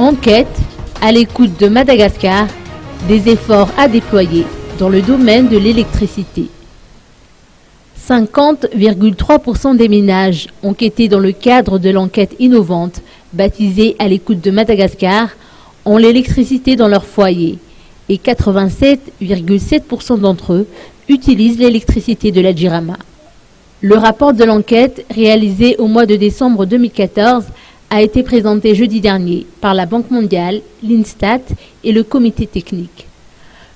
Enquête à l'écoute de Madagascar, des efforts à déployer dans le domaine de l'électricité. 50,3% des ménages enquêtés dans le cadre de l'enquête innovante baptisée à l'écoute de Madagascar ont l'électricité dans leur foyer et 87,7% d'entre eux utilisent l'électricité de la Jirama. Le rapport de l'enquête réalisé au mois de décembre 2014 a été présenté jeudi dernier par la Banque mondiale, l'Instat et le comité technique.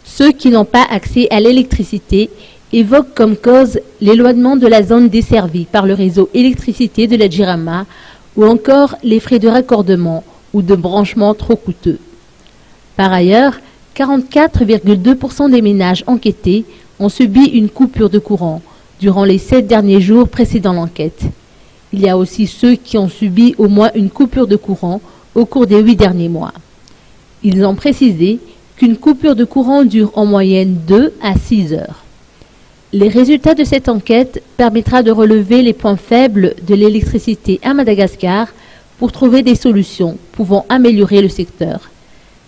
Ceux qui n'ont pas accès à l'électricité évoquent comme cause l'éloignement de la zone desservie par le réseau électricité de la Jirama ou encore les frais de raccordement ou de branchement trop coûteux. Par ailleurs, 44,2% des ménages enquêtés ont subi une coupure de courant durant les 7 derniers jours précédant l'enquête. Il y a aussi ceux qui ont subi au moins une coupure de courant au cours des 8 derniers mois. Ils ont précisé qu'une coupure de courant dure en moyenne 2 à 6 heures. Les résultats de cette enquête permettra de relever les points faibles de l'électricité à Madagascar pour trouver des solutions pouvant améliorer le secteur.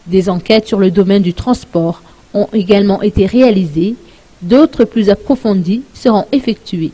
Des enquêtes sur le domaine du transport ont également été réalisées, d'autres plus approfondies seront effectuées.